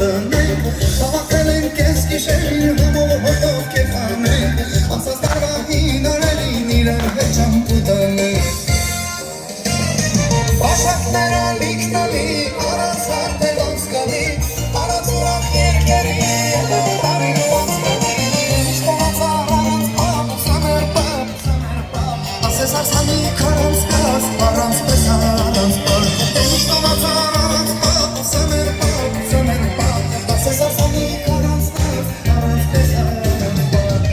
Հավաքել են կես գիշեր, համով հոտով կեփանել, անցած տարվա հինարել ուտանը Բաշակները լիքնալի, առած հարտելով սկալի Առած ուրախ երկերի, տարին ոնց կլի Շտոնացար առանց պապ, սամեր պապ Ասես արսանի քարանց կաս, առանց պես առանց պապ Շտոնացար առանց պապ, սամեր պապ Ասես արսանի քարանց կաս, առանց պես առանց պապ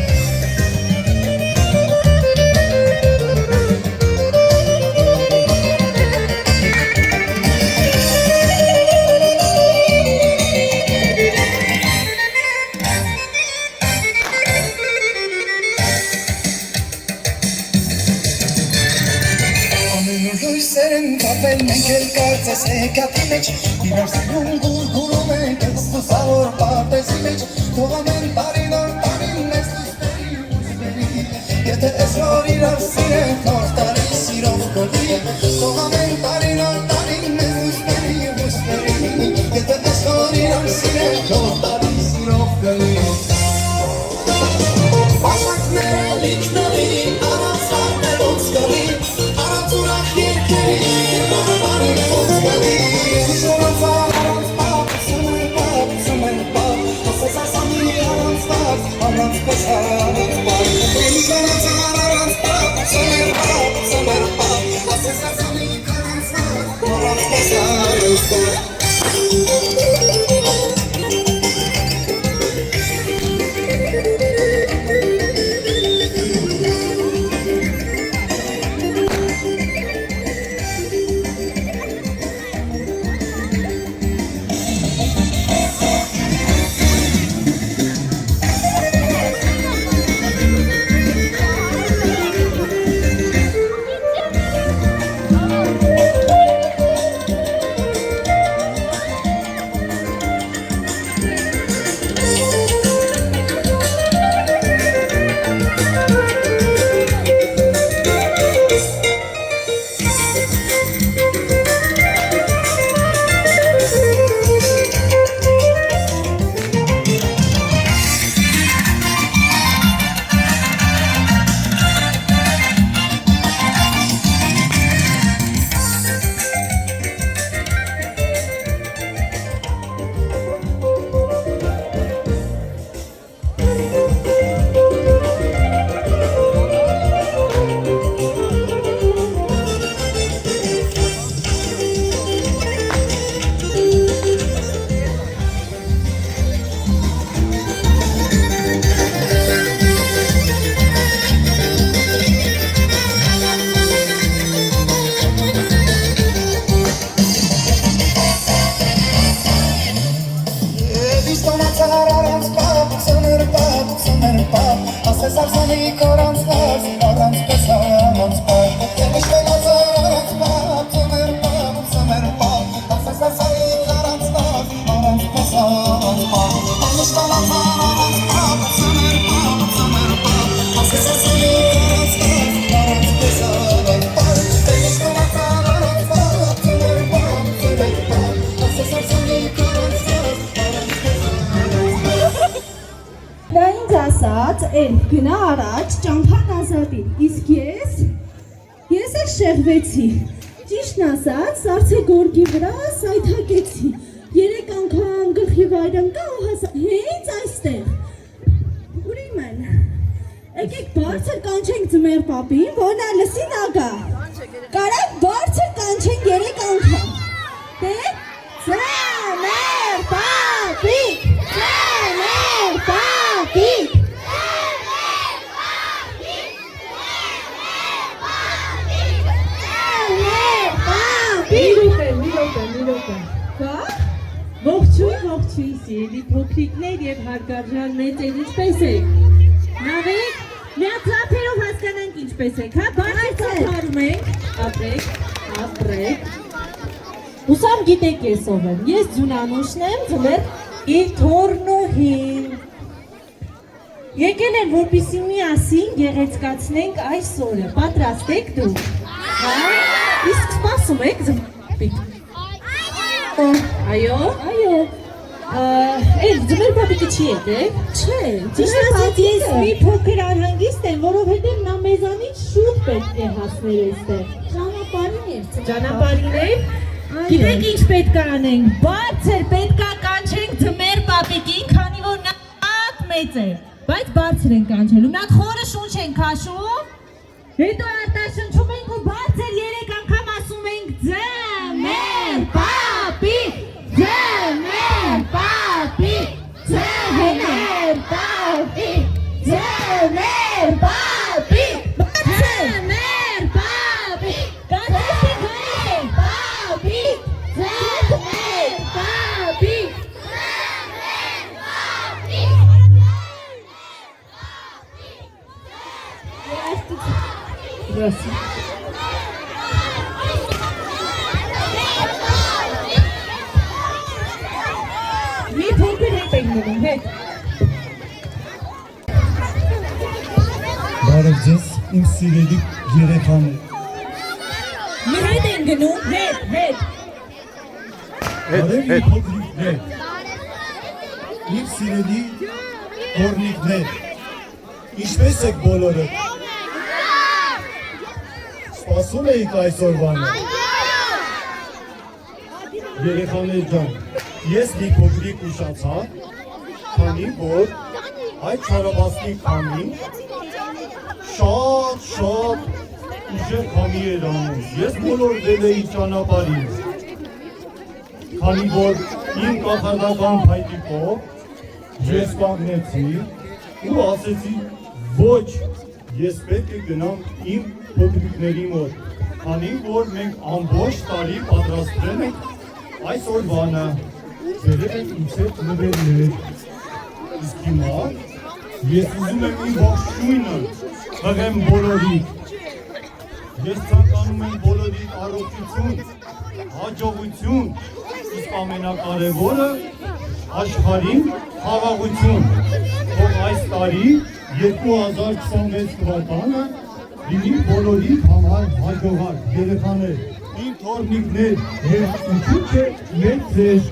Կապել մենք էլ կարծես հեկատի մեջ Իրար սիրում գուրգուրում ենք ստուսավոր պարտեզի մեջ Թող ամեն տարին օր տարին մեզ լուսպերի ուսպերի Եթե ես որ իրար սիրենք նոր տարի սիրով գոլի Թող ամեն տարին օր տարին մեզ լուսպերի ուսպերի Եթե ես որ իրար սիրենք նոր տարի սիրով գոլի Բաշակները լիքնալի առանց հարտելով սկալի Առանց ուրախ երկերի Ասես արսանի կորանց պապ, առանց պես առանց պապ Շտոնացար առանց պապ, ծմեր պապ Ասես արսանի կորանց պապ, առանց պես առանց պապ Շտոնացար առանց պապ, ծմեր պապ Ասես արսանի կորանց պապ, առանց պես առանց պապ Շտոնացար առանց պապ, ծմեր պապ Ասես արսանի կորանց պապ, առանց պես առանց պապ Դա ինձ ասաց, էլ գնա առաջ, ճամփան ազատին, իսկ ես էլ շեղվեցի, ճիշտն ասած, սարցե գորգի վրա սայթակեցի, 3 անգամ գլխի վայր ընկա ու հասա, հենց այստեղ, ուրիմն, եկեք բարձր կանչենք ձմեր պապին, որ նա լսի նա գա, կարակ բարձր կանչենք 3 անգամ, դե, ձմեր պապի, ձմեր պապի Ողջույն սիրելի փոքրիկներ և հարգարժան մեծեր, ինչպես եք, նավեք, միած լափերով հասկանանք ինչպես եք, բարձր ծափարում ենք, ապրեք, ուսամ գիտեք ես ով եմ, ես ձունանուշն եմ, ձմեր իր թորնուհին, եկել են որպիսի միասին գեղեցկացնենք այս օրը, պատրաստ եք դու, իսկ սպասում եք ձմպիկ, այո, Էլ ձմեր պապիկը չի եկել։ Չէ, Ճիշտ ասած ես մի փոքր անհանգիստ եմ, որովհետև նա մեզանից շուտ պետք է հասներ այստեղ։ ճանապարհին էր։ Ճանապարհին է։ Գիտեք ինչ պետք է անենք։ Բարձր պետք է կանչենք ձմեր պապիկին, քանի որ նա շատ մեծ է։ Բայց բարձր են կանչելու։ Մի հատ խորը շունչ են քաշում։ Հետո արտաշնչում ենք ու բարձր 3 անգամ ասում ենք ձմեր պապիկ, ձմեր պապիկ, ձմեր պապիկ, ձմեր պապիկ, ձմեր պապիկ, կանչեցի գայել պապիկ, ձմեր պապիկ, Gracias. Mi փոքր հետ ենք մնում, հետ։ Բարև ձեզ, իմ սիրելի երեխաներ։ Մի հետ ենք գնում, հետ։ Բարև իմ փոքրիկներ։ Իմ սիրելի գոռնիկներ։ Ինչպես եք բոլորը։ Սպասում էիք այսօրվանը։ Երեխաներ ջան, ես մի փոքրիկ ուշացա, քանի որ այդ չարաբաստիկ քամին շատ ուժեղ քամի էր անում։ Ես մոլորվել էի ճանապարհին, քանի որ իմ կախարդական փայտիկով ես կանգնեցի ու ասեցի ոչ, ես պետք է գնամ իմ փոքրիկների մոտ, քանի որ մենք ամբողջ տարի պատրաստվել ենք այս օրվանը, բերել ենք ինձ հետ նվերներ, իսկ հիմա ես ուզում եմ իմ ողջույնը տղեմ բոլորիդ, ես ցանկանում եմ բոլորիդ առողջություն, հաջողություն, իսկ ամենակարևորը աշխարհին խաղաղություն, որ այս տարի 2026 թվականը լինի բոլորի համար հաջողակ երեխաներ, իմ թոռնիկներ, եւ ինչու՞ չէ ես ձեզ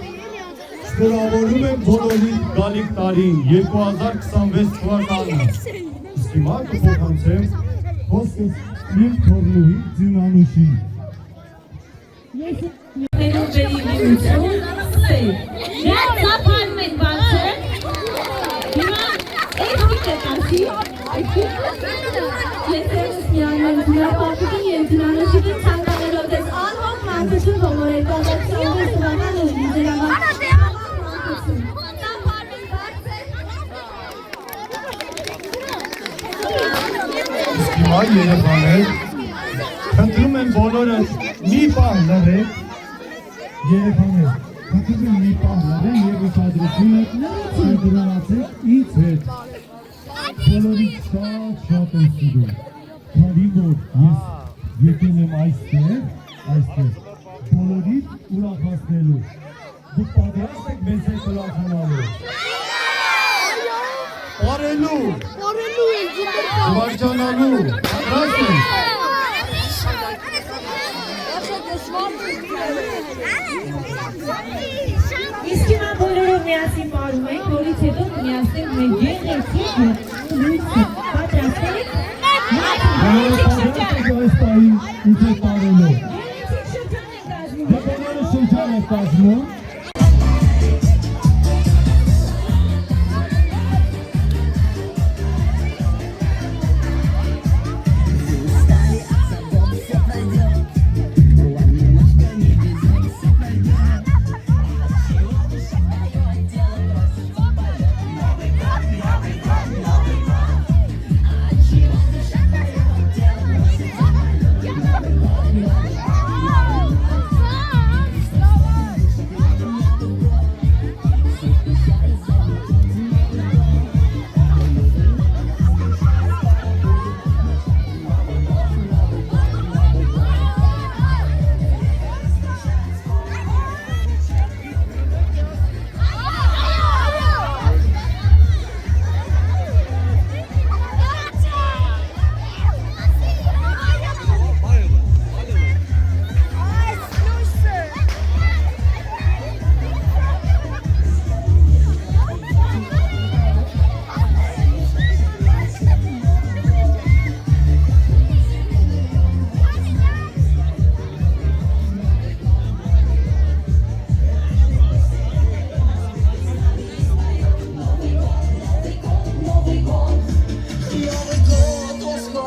շնորհավորում եմ բոլորի գալիք տարին 2026 թվականին։ Իսկ հիմա կփոխանցեմ խոսքս իմ թոռնուհի Ձինանուշի։ Ես ներողերի միություն, ես ծափարում եք բարձր, հիմա էքիք եք ասի, ես ես միանում դրա պապիկին և դրանոշիկին ծանկանելով դες անհոտ մանկություն ողորել կողեցիոն դրանան ու դրանան Հիմա երեխաներ, խնդրում եմ բոլորը մի պահ լռեք, երեխաներ, խնդրում եմ մի պահ լռեք և ուշադրությունը կենտրոնացեք ինձ հետ։ Բոլորիդ շատ եմ սիրում, քանի որ ես եկել եմ այստեղ, բոլորիդ ուրախացնելու։ Դուք պատրաստ եք մեզ հետ ուրախանալու։ Պարելու վարջանալու, պատրաստ եք։ Իսկ հիմա բոլորով միասին պարում ենք, որից հետո միասին մենք գեղեցիկ ու լույսը պատրաստ ենք։ Բոլորը պատրաստ եք այս տարին ինձ հետ պարելու։ Գեղեցիկ շրջան ենք կազմում։ Դե բոլորը շրջան եք կազմում։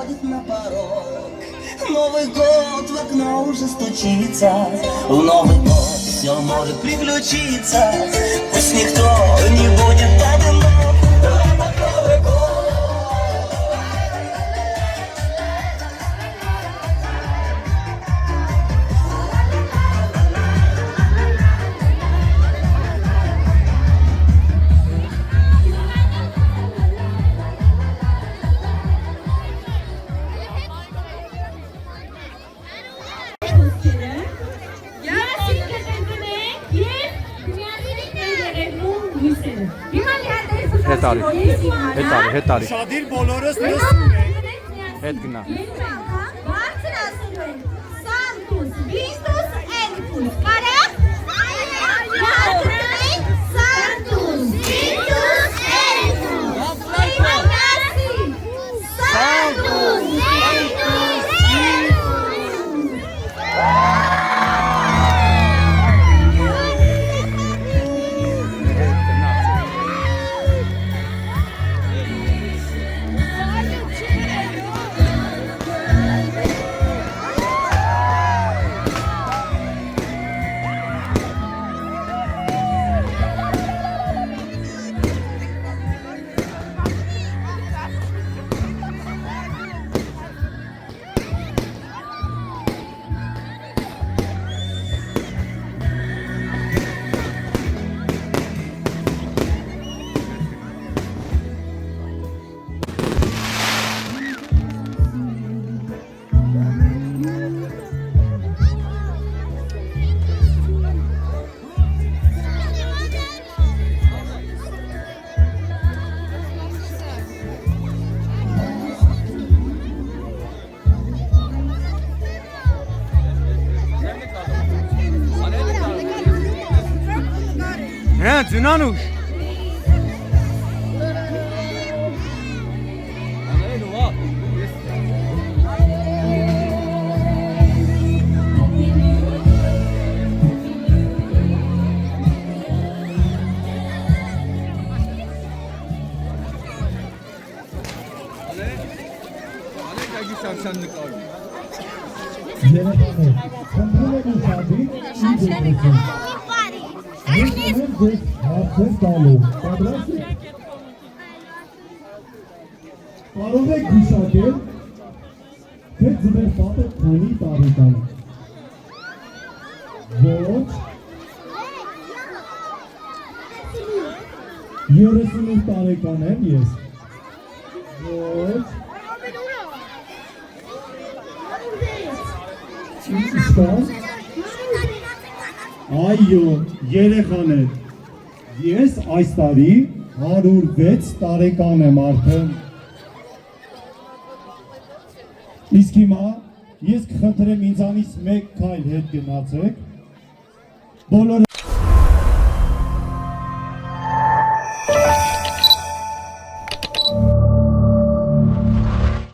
выходит на порог. Новый год в окно уже стучится. В Новый год все может приключиться. Пусть никто не будет одинок. Этот Новый год. Հետ արի Շադիր բոլորս լսում ենք հետ գնա Բարձր ասում են Սանտուս, Վիստուս, Էլկուս Կարա? Սանտուս, Վիստուս, Էլկուս Սանտուս, Վիստուս, Հա Ձյունանուշ Երեխաներ, խնդրում եմ ուշադիր ձեզ հարցեր տալու, պատրաստ եք։ Կարող եք հիշատել, թե ձեր պապը քանի տարեկան է։ Ոչ 38 տարեկան եմ ես։ Ոչ Ինչքան։ Այո, երեխաներ, ես այս տարի 106 տարեկան եմ արդեն։ Իսկ հիմա ես կխնդրեմ ինձանից մեկ քայլ հետ գնացեք։ Բոլորը